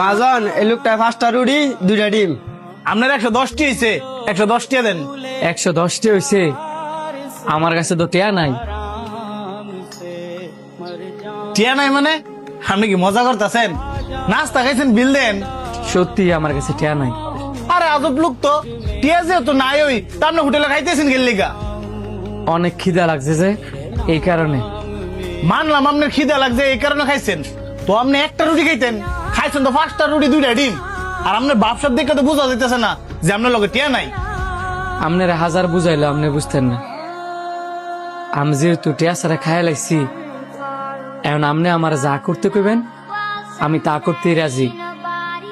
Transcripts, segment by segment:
মাজন এই লোকটা 5টা রুটি 2টা ডিম। আপনার 110টি হয়েছে, 110টি দেন। 110টি হয়েছে, আমার কাছে তো টিয়া নাই। টিয়া নাই মানে? আপনি কি মজা করতেছেন? নাস্তা খাইছেন, বিল দেন। সত্যি আমার কাছে টিয়া নাই। আরে আজব লোক তো, টিয়া যেহেতু নাই ওই তা আপনি হোটেলে খাইতেছেন গেল্লিগা। অনেক খিদা লাগছে যে, এই কারণে। মানলাম আপনার খিদা লাগছে এই কারণে খাইছেন, তো আপনি একটা রুটি খাইছেন তো 5টা রুটি 2টা ডিম। আর আপনার বাপসার দিকে তো বোঝা যাইতেছে না যে আপনার লগে টিয়া নাই। আপনারা হাজার বুঝাইলো আপনি বুঝতেন না। আমি যেহেতু টিয়া ছাড়া খাইয়া লাগছি, এখন আপনি আমার যা করতে কইবেন আমি তা করতেই রাজি।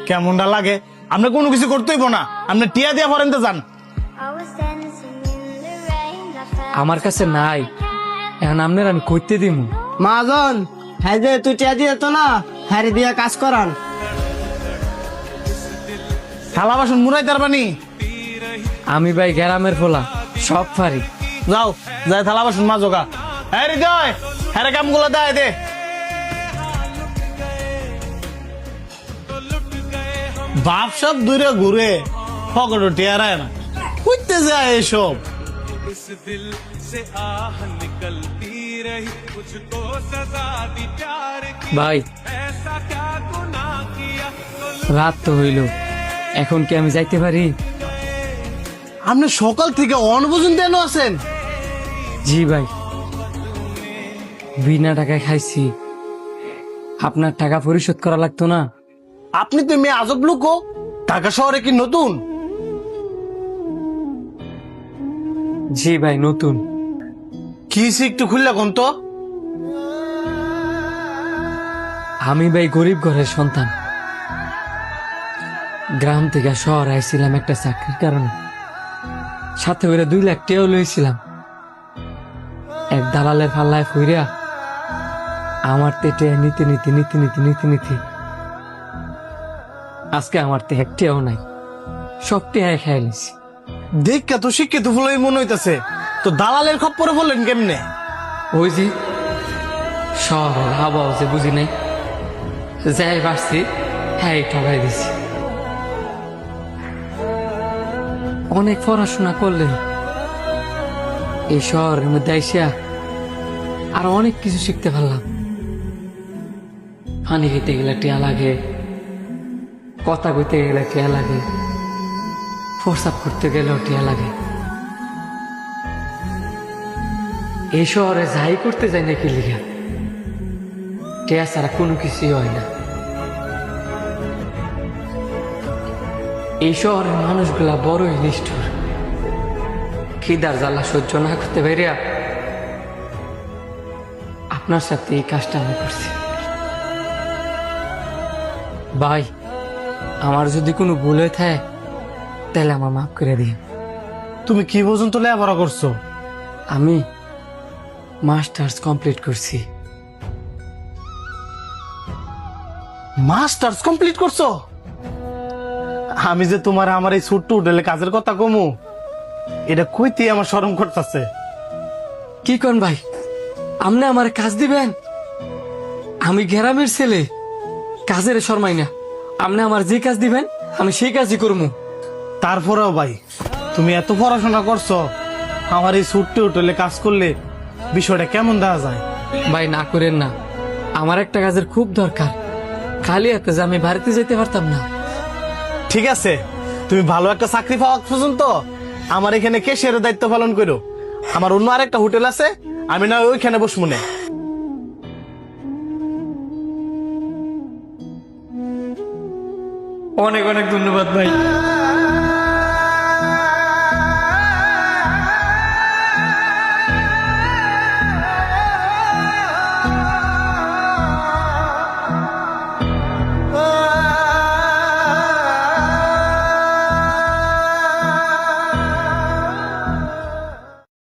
কেমনটা লাগে? আপনি কোনো কিছু করতেই না, আপনি টিয়া দিয়া ফরেনতে যান। আমার কাছে নাই, এখন আপনার আমি কইতে দিব। মাজন হ্যাঁ যে তুই টিয়া দিয়ে তো না, হ্যাঁ দিয়ে কাজ করান। থালা বাসন মুড়াই তারবানি। আমি ভাই গ্রামের ফোলা, সব পারি। যাও যাই থালা বাসন মাজোগা। হ্যাঁ হৃদয়, হ্যাঁ কামগুলো দেয় দে। বাপ সব দূরে ঘুরে ফকটো টিয়ারায় না, উঠতে যায় এসব। ভাই রাত তো হইল, এখন কি আমি যাইতে পারি? আপনি সকাল থেকে অন পর্যন্ত এনে আছেন? জি ভাই, বিনা টাকায় খাইছি, আপনার টাকা পরিশোধ করা লাগতো না? আপনি তো মেয়ে আজব লোক। ঢাকা শহরে কি নতুন? জি ভাই নতুন। কি একটু খুললে কোন তো। আমি ভাই গরিব ঘরের সন্তান, গ্রাম থেকে শহর আইছিলাম একটা চাকরির কারণে, সাথে করে 2 লাখ টাকাও লইছিলাম। এক দালালের ফাল্লায় ফইরা আমার তেটে নিতে নিতে নিতে নিতে নিতে নিতে আজকে আমার তে একটিও নাই, সব টেহাই খাই নিছি। দেখা তো শিক্ষিত ফুলই মনে হইতাছে, তো দালালের খপ্পরে বললেন কেমনে? ওই যে শহরের হাওয়াও যে বুঝি নাই, যাই পারছি হ্যাঁ ঠকাই দিছি। অনেক পড়াশোনা করলেন এই শহরের মধ্যে আইসা আর অনেক কিছু শিখতে পারলাম। পানি খেতে গেলে টিয়া লাগে, কথা কইতে গেলে টিয়া লাগে, প্রস্রাব করতে গেলেও টিয়া লাগে। এই শহরে যাই করতে যাই নাকি লিখা টিয়া ছাড়া কোনো কিছুই হয় না। এই শহরের মানুষগুলা বড়ই নিষ্ঠুর, খিদার জ্বালা সহ্য না করতে পারিয়া আপনার সাথে এই কাজটা আমি করছি। ভাই আমার যদি কোনো ভুল হয়ে থাকে তাহলে আমার মাফ করে দিন। তুমি কি পর্যন্ত লেখাপড়া করছো? আমি মাস্টার্স কমপ্লিট করছি। মাস্টার্স কমপ্লিট করছো? আমি যে তোমার আমার এই ছোট্ট হোটেলে কাজের কথা কমু, এটা কইতে আমার শরম করতেছে। কি কোন ভাই, আপনি আমার কাজ দিবেন? আমি গ্রামের ছেলে, কাজের শর্মাই না। আপনি আমার যে কাজ দিবেন আমি সেই কাজই করবো। তারপরেও ভাই, তুমি এত পড়াশোনা করছো, আমার এই ছোট্ট হোটেলে কাজ করলে বিষয়টা কেমন দেখা যায়? ভাই না করেন না, আমার একটা কাজের খুব দরকার, খালি হাতে যে আমি বাড়িতে যেতে পারতাম না। ঠিক আছে, তুমি ভালো একটা চাকরি পাওয়া পর্যন্ত আমার এখানে ক্যাশিয়ারের দায়িত্ব পালন করো। আমার অন্য আরেকটা হোটেল আছে, আমি না ওইখানে বসবো না। অনেক অনেক ধন্যবাদ ভাই।